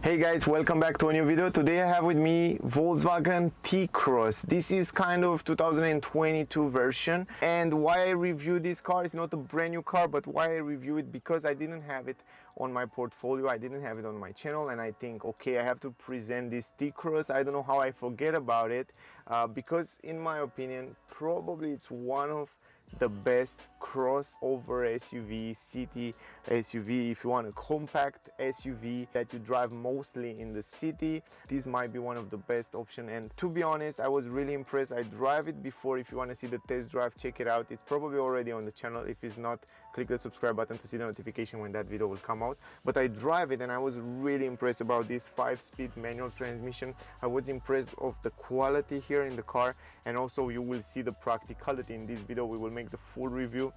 Hey guys, welcome back to a new video. Today I have with me Volkswagen T-Cross. This is kind of 2022 version, and why I review this car is not a brand new car, but why I review it because I didn't have it on my portfolio, I didn't have it on my channel, and I think, okay, I have to present this T-Cross. I don't know how I forget about it, because in my opinion, probably it's one of the best crossover SUV, city SUV. If you want a compact SUV that you drive mostly in the city, this might be one of the best option. And to be honest, I was really impressed. I drive it before. If you want to see the test drive, check it out. It's probably already on the channel. If it's not, click the subscribe button to see the notification when that video will come out. But I drive it and I was really impressed about this 5-speed manual transmission. I was impressed of the quality here in the car, and also you will see the practicality in this video. We will make the full review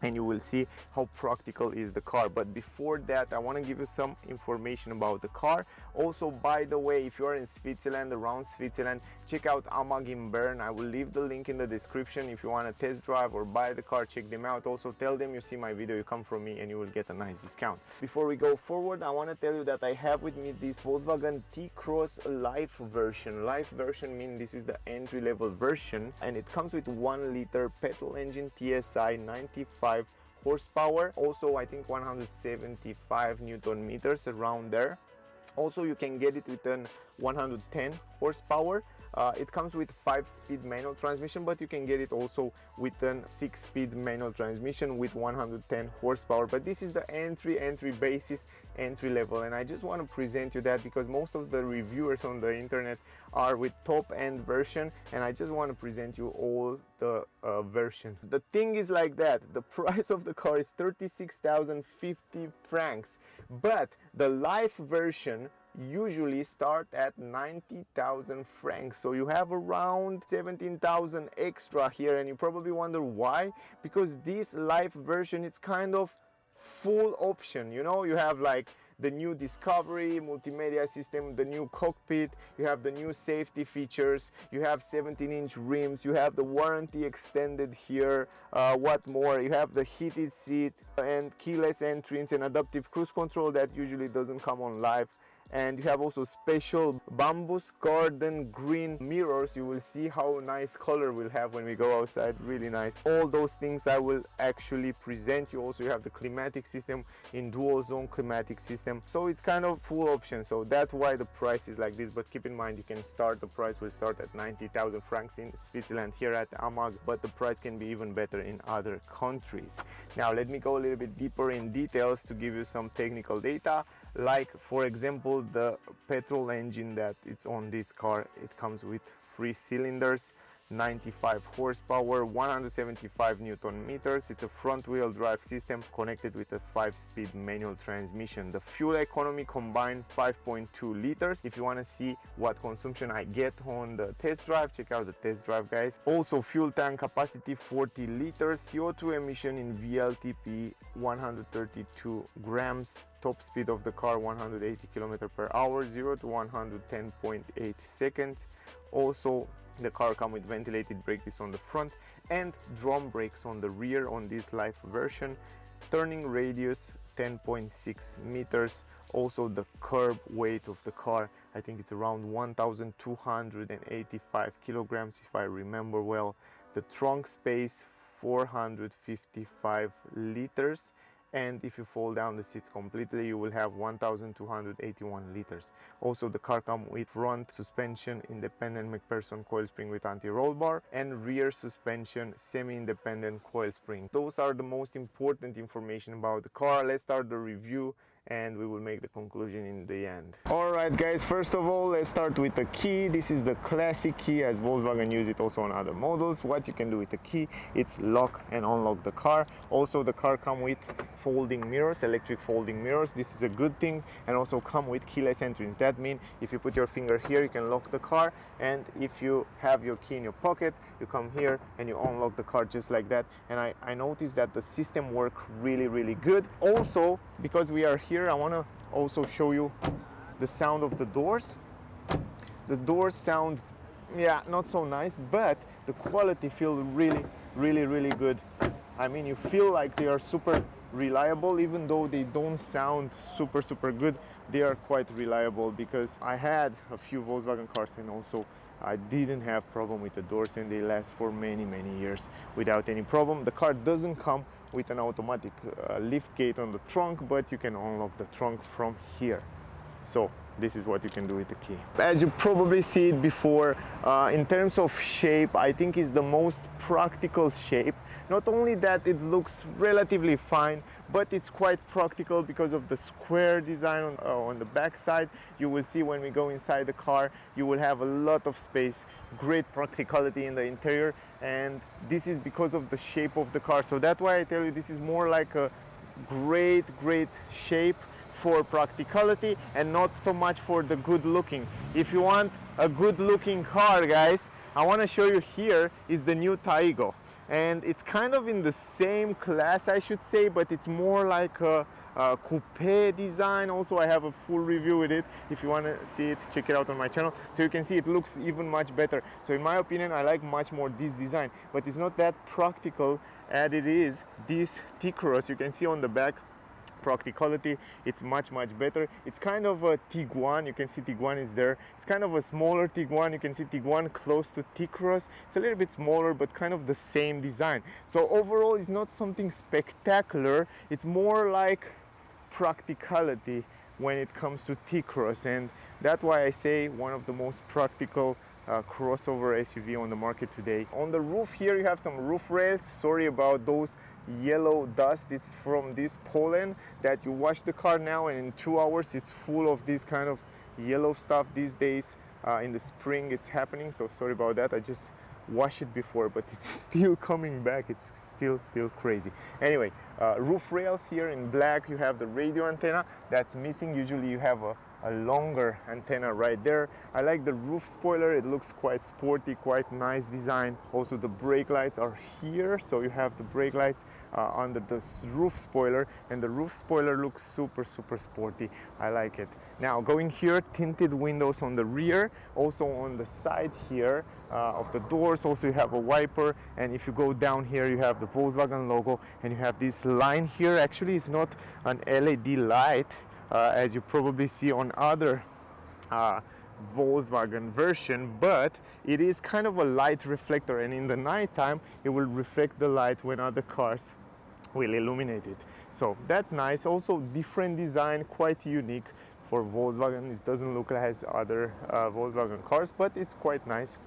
and you will see how practical is the car. But before that, I want to give you some information about the car. Also, by the way, if you are in Switzerland, around Switzerland, check out AMAG in Bern. I will leave the link in the description. If you want to test drive or buy the car, check them out. Also, tell them you see my video, you come from me, and you will get a nice discount. Before we go forward, I want to tell you that I have with me this Volkswagen T-Cross Life version. Life version means this is the entry-level version, and it comes with 1-liter petrol engine, TSI, 95 horsepower, also I think 175 Newton meters around there. Also you can get it with an 110 horsepower. It comes with 5-speed manual transmission, but you can get it also with a 6-speed manual transmission with 110 horsepower. But this is the entry basis, entry level, and I just want to present you that because most of the reviewers on the internet are with top end version, and I just want to present you all the version. The thing is like that, the price of the car is 36,050 francs, but the life version usually start at 90,000 francs, so you have around 17,000 extra here. And you probably wonder why, because this life version, it's kind of full option, you know. You have like the new Discovery multimedia system, the new cockpit, you have the new safety features, you have 17-inch rims, you have the warranty extended here. What more? You have the heated seat and keyless entrance and adaptive cruise control that usually doesn't come on live. And you have also special bambus garden green mirrors. You will see how nice color we'll have when we go outside, really nice. All those things I will actually present you. Also you have the climatic system in dual zone climatic system, so it's kind of full option, so that's why the price is like this. But keep in mind, you can start, the price will start at 90,000 francs in Switzerland here at AMAG, but the price can be even better in other countries. Now let me go a little bit deeper in details to give you some technical data. Like for example, the petrol engine that it's on this car, it comes with 3 cylinders, 95 horsepower, 175 Newton meters. It's a front wheel drive system connected with a 5-speed manual transmission. The fuel economy combined 5.2 liters. If you want to see what consumption I get on the test drive, check out the test drive, guys. Also fuel tank capacity 40 liters, CO2 emission in VLTP 132 grams. Top speed of the car 180 km/h, 0 to 110.8 seconds. Also the car comes with ventilated brake discs on the front and drum brakes on the rear on this life version. Turning radius 10.6 meters. Also the curb weight of the car, I think it's around 1,285 kilograms if I remember well. The trunk space 455 liters. And if you fold down the seats completely, you will have 1,281 liters. Also the car comes with front suspension independent McPherson coil spring with anti-roll bar, and rear suspension semi-independent coil spring. Those are the most important information about the car. Let's start the review and we will make the conclusion in the end. Alright guys, first of all, let's start with the key. This is the classic key, as Volkswagen use it also on other models. What you can do with the key, it's lock and unlock the car. Also the car comes with folding mirrors, electric folding mirrors. This is a good thing, and also come with keyless entrance. That means if you put your finger here, you can lock the car, and if you have your key in your pocket, you come here and you unlock the car just like that. And I noticed that the system works really good. Also, because we are here, I want to also show you the sound of the doors. The doors sound, yeah, not so nice, but the quality feels really good. I mean, you feel like they are super reliable. Even though they don't sound super good, they are quite reliable, because I had a few Volkswagen cars and also I didn't have problem with the doors, and they last for many years without any problem. The car doesn't come with an automatic lift gate on the trunk, but you can unlock the trunk from here. So this is what you can do with the key. As you probably see it before, in terms of shape, I think is the most practical shape. Not only that, it looks relatively fine, but it's quite practical because of the square design on the back side. You will see when we go inside the car, you will have a lot of space, great practicality in the interior, and this is because of the shape of the car. So that's why I tell you, this is more like a great shape for practicality and not so much for the good looking. If you want a good looking car, guys, I want to show you here is the new Taigo, and it's kind of in the same class, I should say, but it's more like a coupe design. Also, I have a full review with it. If you want to see it, check it out on my channel. So you can see it looks even much better. So in my opinion, I like much more this design, but it's not that practical as it is this T-Cross. You can see on the back practicality, it's much better. It's kind of a Tiguan. You can see Tiguan is there. It's kind of a smaller Tiguan. You can see Tiguan close to T-Cross. It's a little bit smaller, but kind of the same design. So overall, it's not something spectacular. It's more like practicality when it comes to T-Cross, and that's why I say one of the most practical crossover SUV on the market today. On the roof here, you have some roof rails. Sorry about those yellow dust. It's from this pollen that you wash the car now, and in 2 hours it's full of this kind of yellow stuff. These days in the spring it's happening, so sorry about that. I just washed it before, but it's still coming back. It's still crazy. Anyway, roof rails here in black. You have the radio antenna that's missing. Usually you have a longer antenna right there. I like the roof spoiler. It looks quite sporty, quite nice design. Also the brake lights are here, so you have the brake lights under the roof spoiler, and the roof spoiler looks super sporty. I like it. Now going here, tinted windows on the rear, also on the side here of the doors. Also you have a wiper, and if you go down here, you have the Volkswagen logo, and you have this line here. Actually, it's not an LED light, as you probably see on other Volkswagen version, but it is kind of a light reflector, and in the night time it will reflect the light when other cars will illuminate it. So that's nice. Also different design, quite unique for Volkswagen. It doesn't look as other Volkswagen cars, but it's quite nice.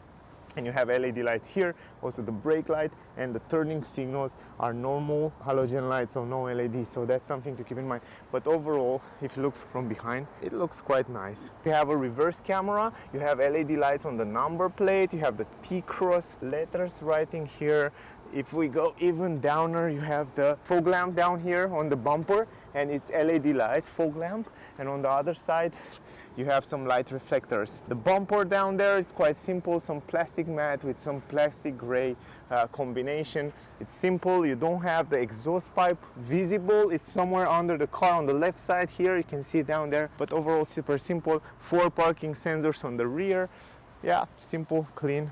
And you have LED lights here, also the brake light, and the turning signals are normal halogen lights, so no LED, so that's something to keep in mind. But overall, if you look from behind, it looks quite nice. You have a reverse camera, you have LED lights on the number plate, you have the T-Cross letters writing here. If we go even downer, you have the fog lamp down here on the bumper, and it's LED light fog lamp, and on the other side you have some light reflectors. The bumper down there, it's quite simple, some plastic mat with some plastic gray combination. It's simple. You don't have the exhaust pipe visible. It's somewhere under the car on the left side here. You can see it down there, but overall super simple. 4 parking sensors on the rear. Yeah, simple, clean.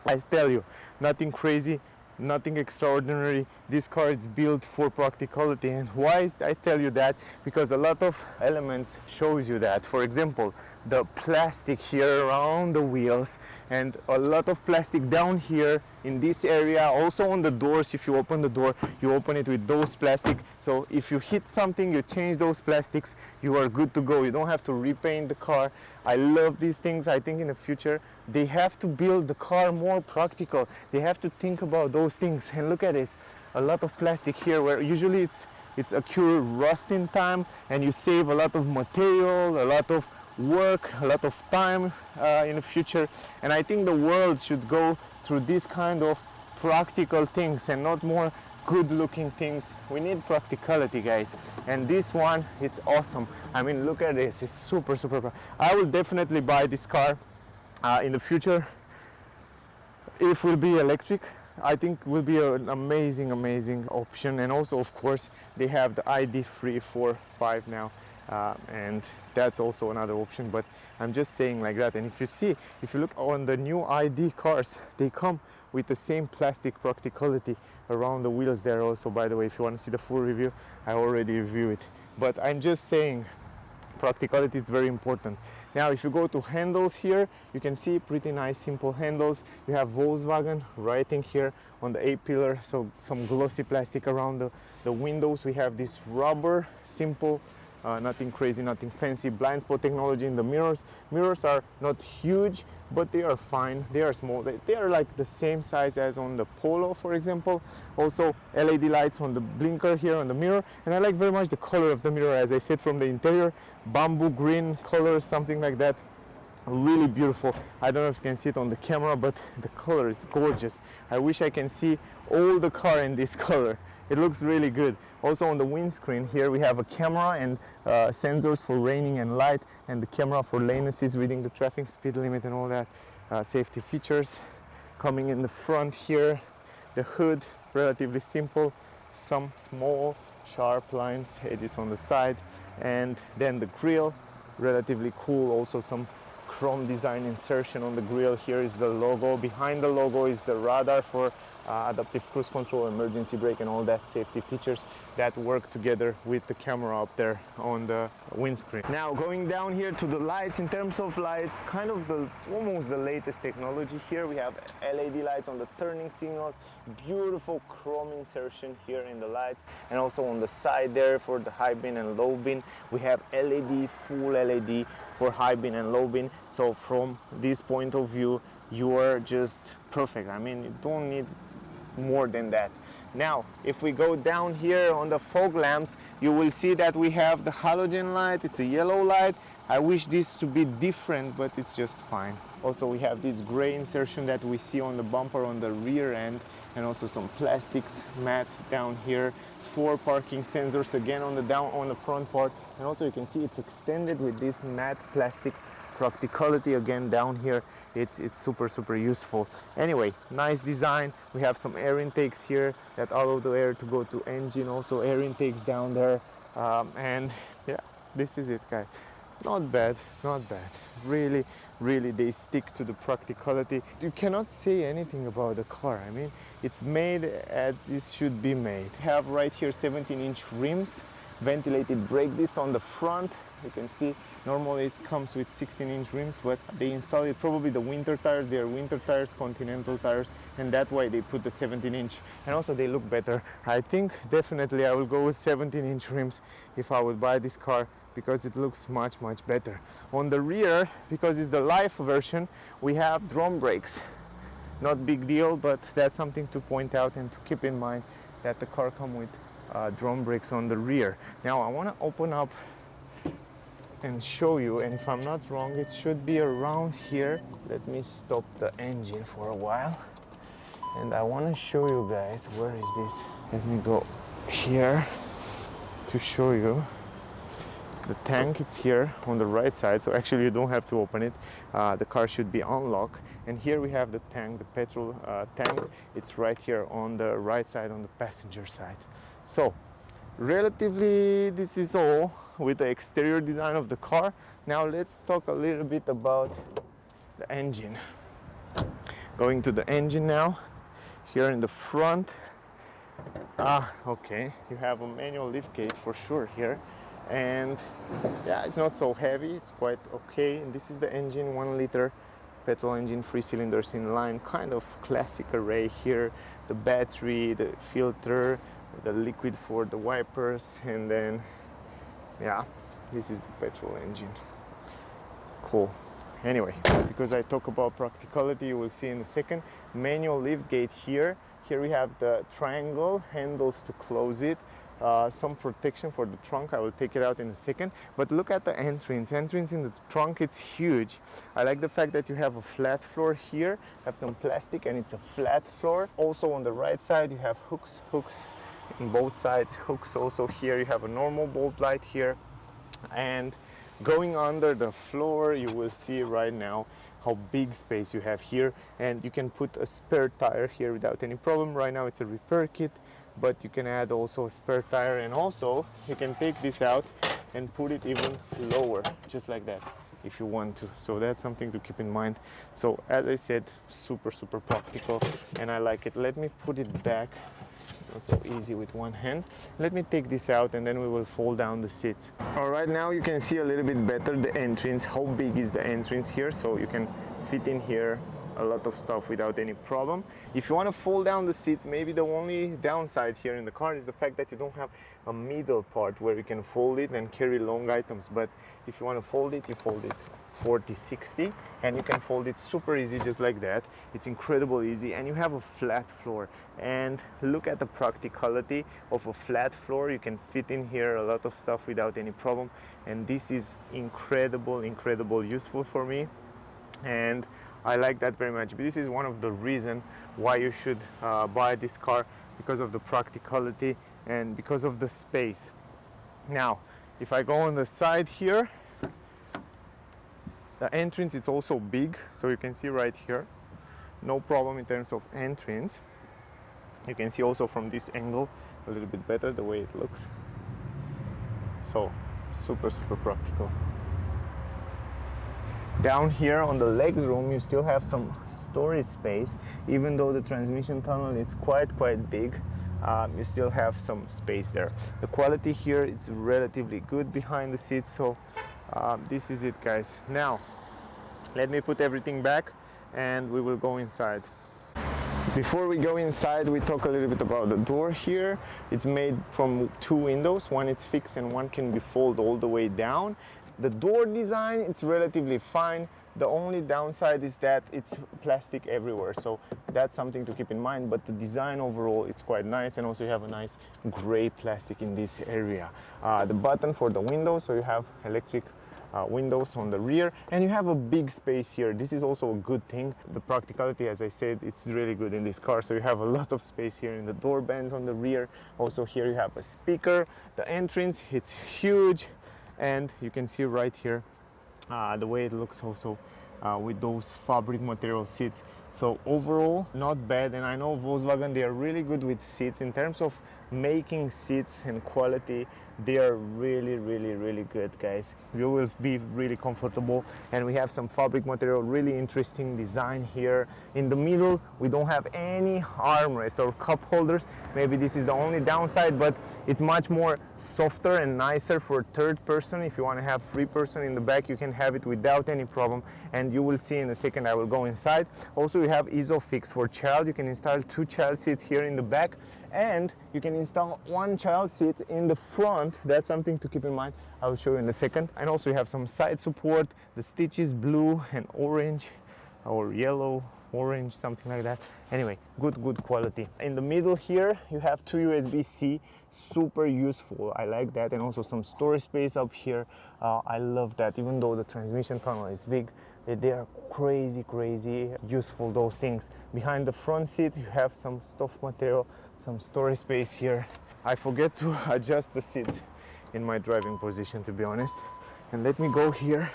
I tell you, nothing crazy, nothing extraordinary. This car is built for practicality. And why is I tell you that? Because a lot of elements shows you that. For example, the plastic here around the wheels, and a lot of plastic down here in this area. Also on the doors, if you open the door, you open it with those plastic. So if you hit something, you change those plastics, you are good to go. You don't have to repaint the car. I love these things. I think in the future they have to build the car more practical. They have to think about those things. And look at this, a lot of plastic here, where usually it's occur rust in time, and you save a lot of material, a lot of work, a lot of time in the future. And I think the world should go through this kind of practical things and not more good looking things. We need practicality, guys, and this one, it's awesome. I mean, look at this, it's super I will definitely buy this car in the future. If it will be electric, I think will be an amazing option. And also, of course, they have the ID3 4.5 now, and that's also another option, but I'm just saying like that. And if you look on the new ID cars, they come with the same plastic Practicality around the wheels there also. By the way, if you want to see the full review, I already reviewed it, but I'm just saying Practicality is very important. Now if you go to handles here, you can see pretty nice simple handles. You have Volkswagen writing here on the A-pillar, so some glossy plastic around the windows. We have this rubber, simple, nothing crazy, nothing fancy. Blind spot technology in the mirrors. Mirrors are not huge, but they are fine. They are small. They are like the same size as on the Polo, for example. Also LED lights on the blinker here on the mirror, and I like very much the color of the mirror, as I said, from the interior. Bamboo green color, something like that. Really beautiful. I don't know if you can see it on the camera, but the color is gorgeous. I wish I can see all the car in this color. It looks really good. Also on the windscreen here we have a camera and sensors for raining and light, and the camera for lane assist, reading the traffic speed limit and all that. Safety features coming in the front here. The hood, relatively simple, some small sharp lines, edges on the side, and then the grille, relatively cool. Also some chrome design insertion on the grille. Here is the logo. Behind the logo is the radar for adaptive cruise control, emergency brake, and all that safety features that work together with the camera up there on the windscreen. Now going down here to the lights, in terms of lights, kind of almost the latest technology here. We have LED lights on the turning signals, beautiful chrome insertion here in the light, and also on the side there for the high beam and low beam we have LED, full LED for high beam and low beam. So from this point of view, you are just perfect. I mean, you don't need more than that. Now if we go down here on the fog lamps, you will see that we have the halogen light. It's a yellow light. I wish this to be different, but it's just fine. Also we have this gray insertion that we see on the bumper on the rear end, and also some plastics mat down here. 4 parking sensors again on the front part, and also you can see it's extended with this matte plastic Practicality again down here. It's super useful. Anyway, nice design. We have some air intakes here that allow the air to go to engine. Also air intakes down there, and yeah, this is it, guys. Not bad, not bad. Really they stick to the Practicality. You cannot say anything about the car. I mean, it's made as this should be made. We have right here 17-inch rims, ventilated brake discs on the front. You can see normally it comes with 16-inch rims, but they installed it, probably the winter tires. They are winter tires, Continental tires, and that's why they put the 17-inch. And also they look better. I think definitely I will go with 17-inch rims if I would buy this car, because it looks much better. On the rear, because it's the Life version, we have drum brakes. Not big deal, but that's something to point out and to keep in mind, that the car comes with drum brakes on the rear. Now I want to open up and show you, and if I'm not wrong, it should be around here. Let me stop the engine for a while, and I want to show you guys, where is this? Let me go here to show you. The tank, it's here on the right side, so actually you don't have to open it. The car should be unlocked, and here we have the tank, the petrol tank. It's right here on the right side, on the passenger side. So relatively this is all with the exterior design of the car. Now let's talk a little bit about the engine. Going to the engine now. Here in the front, okay, you have a manual liftgate for sure here, and yeah, it's not so heavy, it's quite okay. And this is the engine, 1 liter petrol engine, 3 cylinders in line, kind of classic array here. The battery, the filter, the liquid for the wipers, and then yeah, this is the petrol engine. Cool. Anyway, because I talk about Practicality, you will see in a second. Manual liftgate here. Here we have the triangle handles to close it. Some protection for the trunk. I will take it out in a second. But look at the entrance in the trunk. It's huge. I like the fact that you have a flat floor here, have some plastic, and it's a flat floor. Also on the right side you have hooks in both sides, hooks. Also here you have a normal bulb light here, and going under the floor you will see right now how big space you have here, and you can put a spare tire here without any problem. Right now it's a repair kit, but you can add also a spare tire, and also you can take this out and put it even lower, just like that. if you want to. So that's something to keep in mind. So as I said, super practical, and I like it. Let me put it back. It's not so easy with one hand. Let me take this out and then we will fold down the seats. All right, now you can see a little bit better the entrance. How big is the entrance here? So you can fit in here a lot of stuff without any problem. If you want to fold down the seats, maybe the only downside here in the car is the fact that you don't have a middle part where you can fold it and carry long items. But if you want to fold it, you fold it 40-60, and you can fold it super easy just like that. It's incredible easy, and you have a flat floor. And look at the practicality of a flat floor. You can fit in here a lot of stuff without any problem, and this is incredible useful for me, and I like that very much. This is one of the reasons why you should buy this car, because of the practicality and because of the space. Now, if I go on the side here, the entrance is also big, so you can see right here, no problem in terms of entrance. You can see also from this angle a little bit better the way it looks. So super practical. Down here on the legs room, you still have some storage space. Even though the transmission tunnel is quite big, you still have some space there. The quality here, it's relatively good behind the seats. So this is it, guys. Now let me put everything back and we will go inside. Before we go inside, we talk a little bit about the door here. It's made from two windows. One is fixed and one can be folded all the way down. The door design, it's relatively fine. The only downside is that it's plastic everywhere, so that's something to keep in mind. But the design overall, it's quite nice, and also you have a nice gray plastic in this area. The button for the window, so you have electric windows on the rear, and you have a big space here. This is also a good thing. The practicality, as I said, it's really good in this car, so you have a lot of space here in the door bands on the rear. Also here you have a speaker. The entrance, it's huge, and you can see right here the way it looks also with those fabric material seats. So overall, not bad. And I know Volkswagen, they are really good with seats. In terms of making seats and quality, they are really good, guys. You will be really comfortable, and we have some fabric material, really interesting design here. In the middle, we don't have any armrest or cup holders. Maybe this is the only downside, but it's much more softer and nicer for third person. If you want to have three person in the back, you can have it without any problem, and you will see in a second. I will go inside. Also, we have ISOFIX for child. You can install two child seats here in the back, and you can install one child seat in the front. That's something to keep in mind. I will show you in a second. And also you have some side support. The stitches blue and orange, or yellow, orange, something like that. Anyway, good quality. In the middle here, you have two USB-C, super useful. I like that. And also some storage space up here. I love that. Even though the transmission tunnel is big, they are crazy useful, those things. Behind the front seat, you have some stuff material, some storage space here. I forget to adjust the seats in my driving position, to be honest. And let me go here.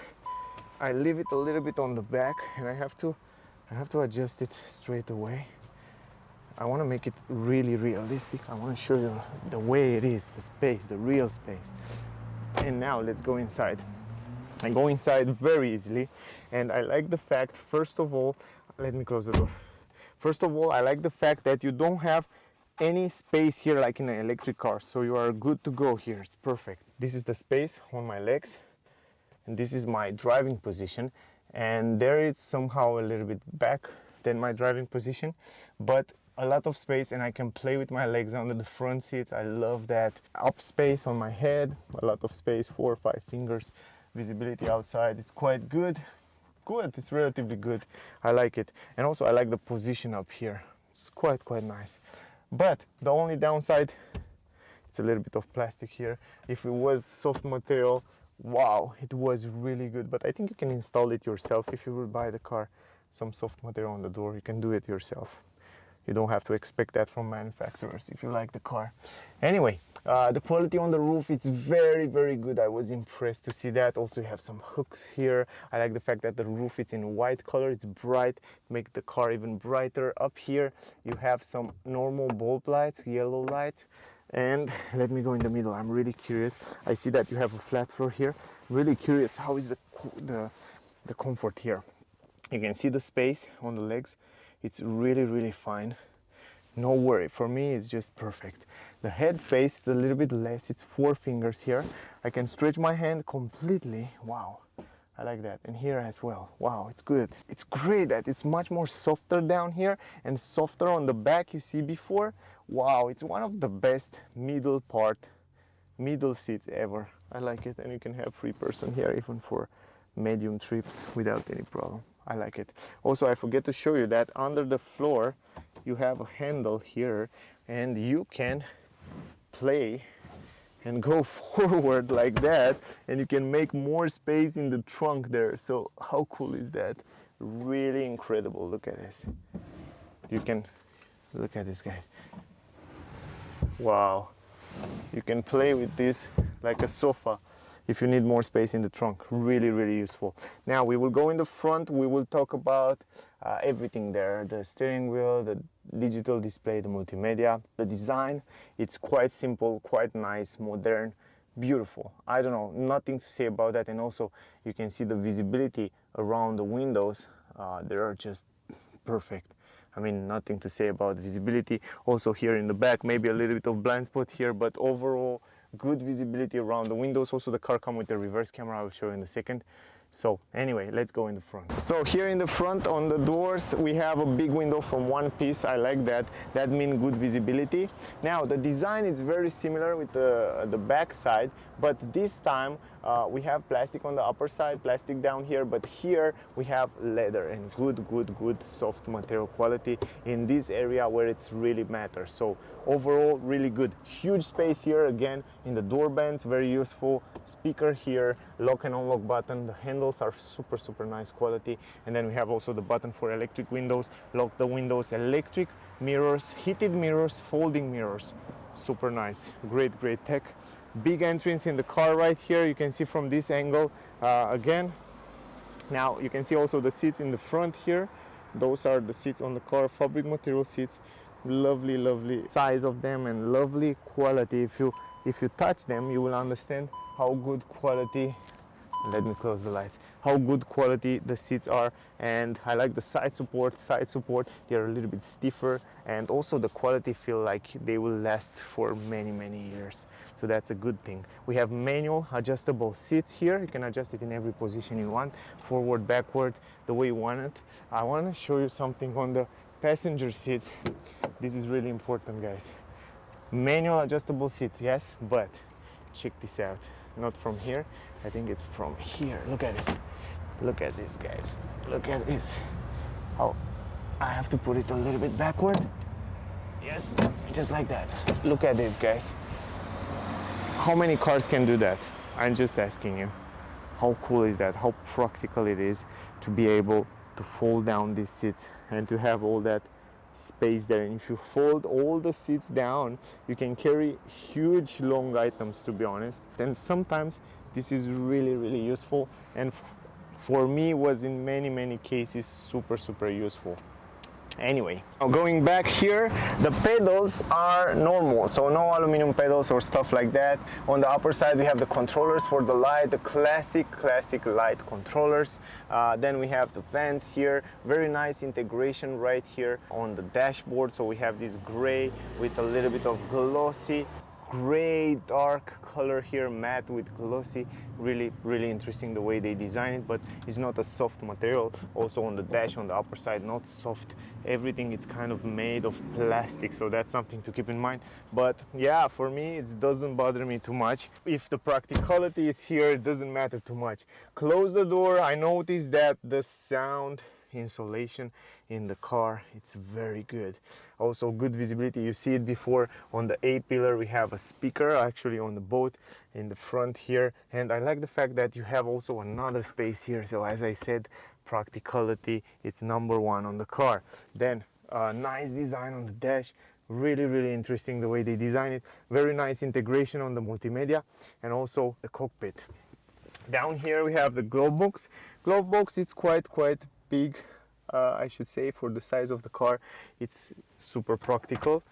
I leave it a little bit on the back, and I have to adjust it straight away. I want to make it really realistic. I want to show you the way it is, the space, the real space. And now let's go inside. I go inside very easily, and I like the fact, first of all, let me close the door. First of all, I like the fact that you don't have any space here like in an electric car, so you are good to go here. It's perfect. This is the space on my legs, and this is my driving position, and there it's somehow a little bit back than my driving position, but a lot of space, and I can play with my legs under the front seat. I love that. Up space on my head, a lot of space, 4 or 5 fingers. Visibility outside, it's quite good. It's relatively good. I like it. And also I like the position up here. It's quite nice. But the only downside, it's a little bit of plastic here. If it was soft material, wow, it was really good. But I think you can install it yourself. If you will buy the car, some soft material on the door, you can do it yourself. You don't have to expect that from manufacturers if you like the car. Anyway, the quality on the roof, it's very good. I was impressed to see that. Also, you have some hooks here. I like the fact that the roof is in white color. It's bright, make the car even brighter. Up here, you have some normal bulb lights, yellow light. And let me go in the middle. I'm really curious. I see that you have a flat floor here. Really curious, how is the the comfort here. You can see the space on the legs. It's really, really fine. No worry, for me it's just perfect. The head space is a little bit less, it's 4 fingers here. I can stretch my hand completely. Wow, I like that. And here as well. Wow, it's good. It's great that it's much more softer down here and softer on the back, you see before. Wow, it's one of the best middle seats ever. I like it. And you can have 3 person here even for medium trips without any problem. I like it. Also, I forget to show you that under the floor you have a handle here and you can play and go forward like that, and you can make more space in the trunk there. So how cool is that? Really incredible. Look at this. You can look at this, guys. Wow, you can play with this like a sofa if you need more space in the trunk. Really, really useful. Now we will go in the front. We will talk about everything there, the steering wheel, the digital display, the multimedia, the design. It's quite simple, quite nice, modern, beautiful. I don't know, nothing to say about that. And also you can see the visibility around the windows. They are just perfect. I mean, nothing to say about visibility. Also here in the back, maybe a little bit of blind spot here, but overall good visibility around the windows. Also the car comes with a reverse camera, I will show you in a second. So anyway, let's go in the front. So here in the front on the doors we have a big window from one piece. I like that. That means good visibility. Now the design is very similar with the back side, but this time we have plastic on the upper side, plastic down here, but here we have leather and good soft material quality in this area where it's really matters. So overall really good. Huge space here again in the door bands, very useful. Speaker here, lock and unlock button. The handles are super nice quality. And then we have also the button for electric windows, lock the windows, electric mirrors, heated mirrors, folding mirrors. Super nice, great tech. Big entrance in the car right here. You can see from this angle again. Now you can see also the seats in the front here. Those are the seats on the car, fabric material seats. Lovely size of them and lovely quality. If you touch them, you will understand how good quality. Let me close the lights. How good quality the seats are. And I like the side support. They are a little bit stiffer, and also the quality feel like they will last for many years. So that's a good thing. We have manual adjustable seats here. You can adjust it in every position you want, forward, backward, the way you want it. I want to show you something on the passenger seats. This is really important, guys. Manual adjustable seats, yes, but check this out. Not from here, I think it's from here. Look at this. Look at this, guys. Look at this. Oh, I have to put it a little bit backward. Yes, just like that. Look at this, guys. How many cars can do that? I'm just asking you. How cool is that? How practical it is to be able to fold down these seats and to have all that space there. And if you fold all the seats down, you can carry huge long items, to be honest. And sometimes this is really useful, and for me was in many cases super useful. Anyway, now going back here, the pedals are normal, so no aluminum pedals or stuff like that. On the upper side we have the controllers for the light, the classic light controllers. Then we have the vents here, very nice integration right here on the dashboard. So we have this gray with a little bit of glossy gray dark color here, matte with glossy. Really interesting the way they design it, but it's not a soft material. Also on the dash on the upper side, not soft. Everything is kind of made of plastic, so that's something to keep in mind. But yeah, for me it doesn't bother me too much. If the practicality is here, it doesn't matter too much. Close the door. I noticed that the sound insulation in the car, it's very good. Also good visibility. You see it before on the A pillar. We have a speaker actually on the boat in the front here, and I like the fact that you have also another space here. So as I said, practicality, it's #1 on the car. Then nice design on the dash. Really interesting the way they design it. Very nice integration on the multimedia and also the cockpit. Down here we have the glove box. Glove box, it's quite big, I should say, for the size of the car. It's super practical.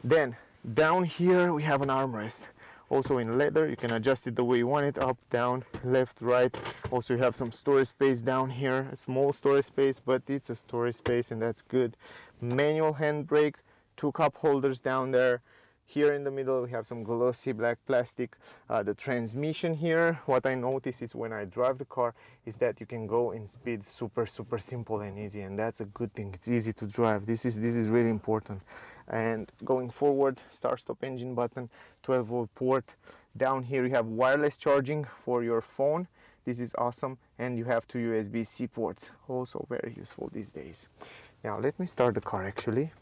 Then down here we have an armrest. Also in leather, you can adjust it the way you want it, up, down, left, right. Also you have some storage space down here, a small storage space, but it's a storage space and that's good. Manual handbrake, 2 cup holders down there. Here in the middle we have some glossy black plastic. The transmission here, what I notice is when I drive the car is that you can go in speed super simple and easy, and that's a good thing. It's easy to drive. This is really important. And going forward, start stop engine button, 12-volt port. Down here you have wireless charging for your phone. This is awesome, and you have 2 USB-C ports, also very useful these days. Now let me start the car actually.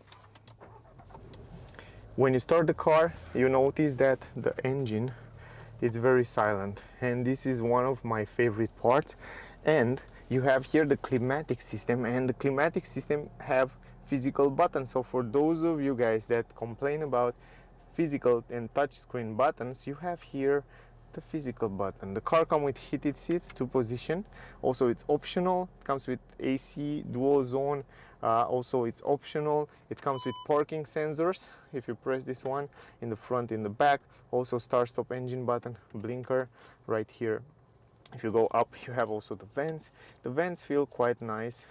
When you start the car, you notice that the engine is very silent, and this is one of my favorite parts. And you have here the climatic system, and the climatic system have physical buttons. So for those of you guys that complain about physical and touchscreen buttons, you have here the physical button. The car comes with heated seats, 2 position. Also it's optional. It comes with AC dual zone. Also it's optional. It comes with parking sensors. If you press this one in the front, in the back. Also start stop engine button, blinker right here. If you go up, you have also the vents. The vents feel quite nice.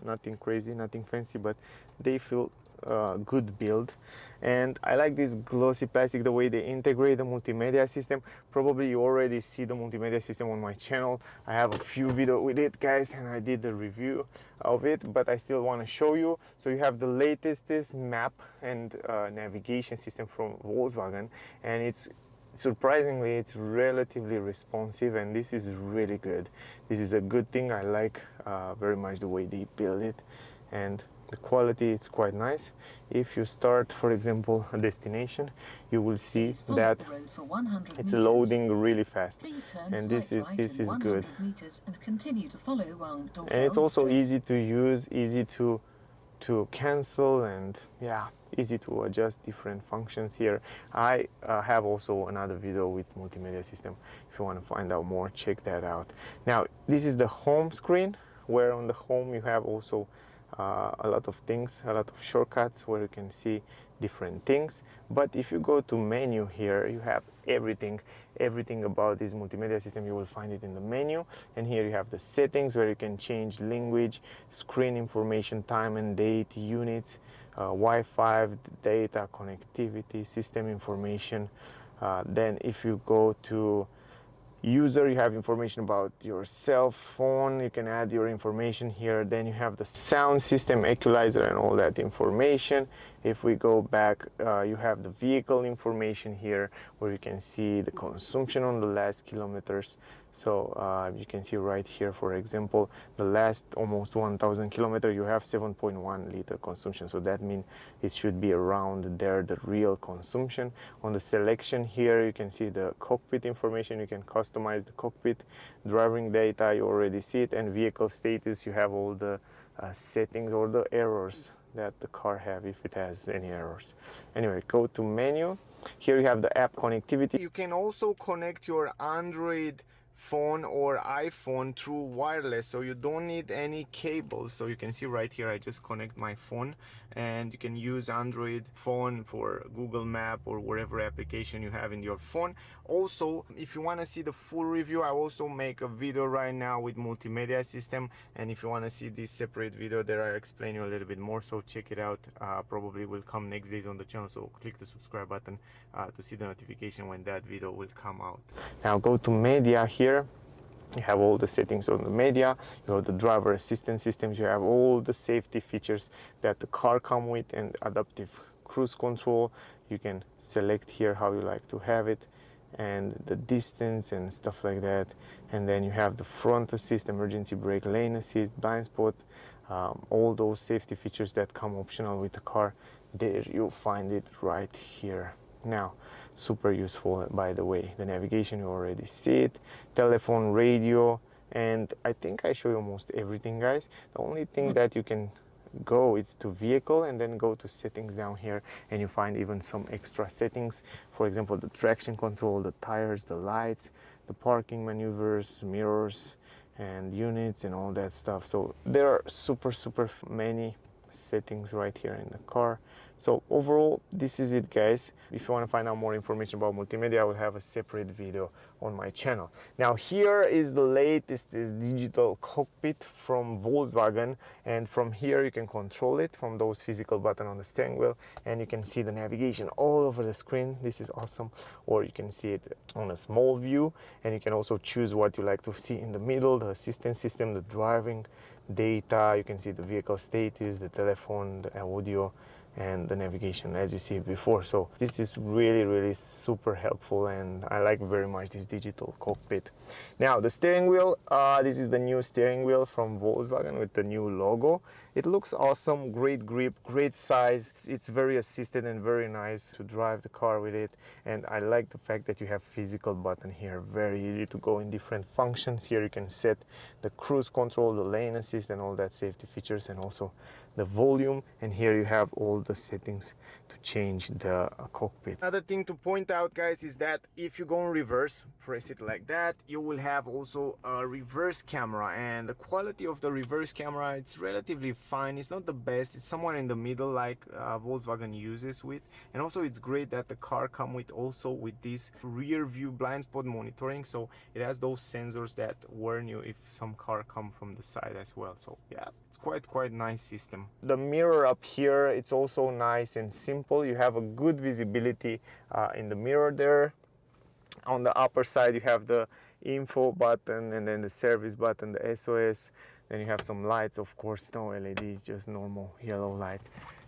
Nothing crazy, nothing fancy, but they feel good build. And I like this glossy plastic, the way they integrate the multimedia system. Probably you already see the multimedia system on my channel. I have a few videos with it, guys, and I did the review of it, but I still want to show you. So you have the latest map and navigation system from Volkswagen, and it's surprisingly it's relatively responsive, and this is really good. This is a good thing. I like very much the way they build it, and the quality, it's quite nice. If you start, for example, a destination, you will see that it's loading really fast, and this is good. And it's also easy to use, easy to cancel, and yeah, easy to adjust different functions here. I have also another video with multimedia system. If you want to find out more, check that out. Now this is the home screen, where on the home you have also a lot of things, a lot of shortcuts where you can see different things. But if you go to menu here, you have everything about this multimedia system. You will find it in the menu, and here you have the settings where you can change language, screen information, time and date, units, Wi-Fi, data, connectivity, system information. Then if you go to user, you have information about your cell phone. You can add your information here. Then you have the sound system, equalizer, and all that information. If we go back, you have the vehicle information here, where you can see the consumption on the last kilometers. So you can see right here, for example, the last almost 1,000 kilometers, you have 7.1 liter consumption. So that means it should be around there, the real consumption. On the selection here, you can see the cockpit information. You can customize the cockpit. Driving data, you already see it. And vehicle status, you have all the settings or the errors that the car have, if it has any errors. Anyway, go to menu. Here you have the app connectivity. You can also connect your Android phone or iPhone through wireless, so you don't need any cables. So you can see right here, I just connect my phone, and you can use Android phone for Google Map or whatever application you have in your phone. Also, if you want to see the full review, I also make a video right now with multimedia system, and if you want to see this separate video there, I explain you a little bit more, so check it out. Probably will come next days on the channel, so click the subscribe button to see the notification when that video will come out. Now go to media. Here you have all the settings on the media. You have the driver assistance systems. You have all the safety features that the car come with, and adaptive cruise control. You can select here how you like to have it, and the distance and stuff like that. And then you have the front assist, emergency brake, lane assist, blind spot, all those safety features that come optional with the car. There you'll find it right here. Now, super useful, by the way. The navigation, you already see it. Telephone, radio, and I think I show you almost everything, guys. The only thing that you can go is to vehicle, and then go to settings down here, and you find even some extra settings. For example, the traction control, the tires, the lights, the parking maneuvers, mirrors, and units, and all that stuff. So there are super many settings right here in the car. So overall, this is it, guys. If you want to find out more information about multimedia, I will have a separate video on my channel. Now here is the latest, this digital cockpit from Volkswagen, and from here you can control it from those physical buttons on the steering wheel, and you can see the navigation all over the screen. This is awesome. Or you can see it on a small view, and you can also choose what you like to see in the middle, the assistance system, the driving data. You can see the vehicle status, the telephone, the audio, and the navigation as you see before. So this is really super helpful, and I like very much this digital cockpit. Now the steering wheel, this is the new steering wheel from Volkswagen with the new logo. It looks awesome, great grip, great size. It's very assisted and very nice to drive the car with it, and I like the fact that you have physical button here, very easy to go in different functions. Here you can set the cruise control, the lane assist, and all that safety features, and also the volume, and here you have all the settings to change the cockpit. Another thing to point out, guys, is that if you go in reverse, press it like that, you will have also a reverse camera, and the quality of the reverse camera, it's relatively fine. It's not the best, it's somewhere in the middle like Volkswagen uses with, and also it's great that the car come with also with this rear view blind spot monitoring, so it has those sensors that warn you if some car come from the side as well. So yeah, it's quite nice system. The mirror up here, it's also nice and simple. You have a good visibility in the mirror there. On the upper side you have the info button, and then the service button, the SOS. Then you have some lights, of course, no LEDs, just normal yellow light.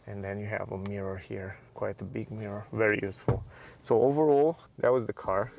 And then you have a mirror here, quite a big mirror, very useful. So overall, that was the car.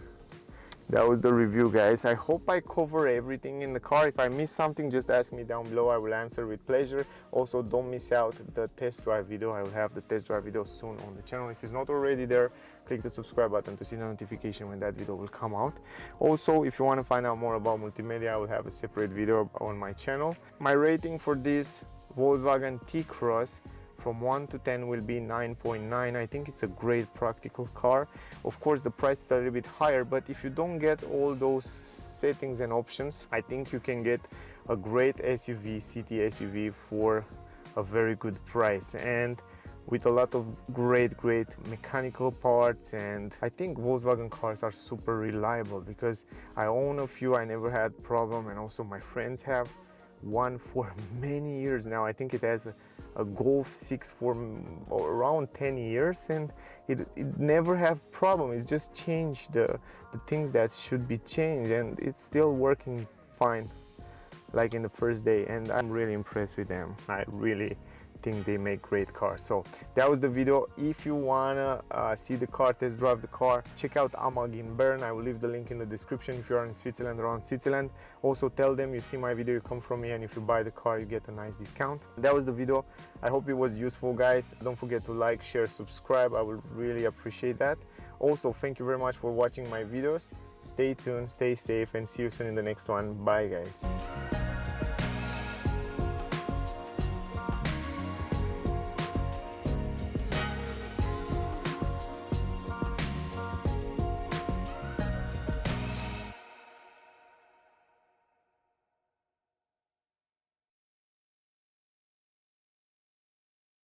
That was the review, guys. I hope I cover everything in the car. If I miss something, just ask me down below. I will answer with pleasure. Also, don't miss out the test drive video. I will have the test drive video soon on the channel. If it's not already there, click the subscribe button to see the notification when that video will come out. Also, if you want to find out more about multimedia, I will have a separate video on my channel. My rating for this Volkswagen T-Cross from 1 to 10 will be 9.9. I think it's a great practical car. Of course, the price is a little bit higher, but if you don't get all those settings and options, I think you can get a great SUV, city SUV for a very good price, and with a lot of great mechanical parts. And I think Volkswagen cars are super reliable because I own a few, I never had problem, and also my friends have one for many years now. I think it has a Golf 6 for around 10 years, and it never have problem. It's just changed the things that should be changed, and it's still working fine like in the first day, and I'm really impressed with them. I really think they make great cars. So that was the video. If you wanna see the car, test drive the car, check out Amag in Bern. I will leave the link in the description if you are in Switzerland, around Switzerland. Also tell them you see my video, you come from me, and if you buy the car you get a nice discount. That was the video. I hope it was useful, guys. Don't forget to like, share, subscribe. I would really appreciate that. Also, thank you very much for watching my videos. Stay tuned, stay safe, and see you soon in the next one. Bye, guys.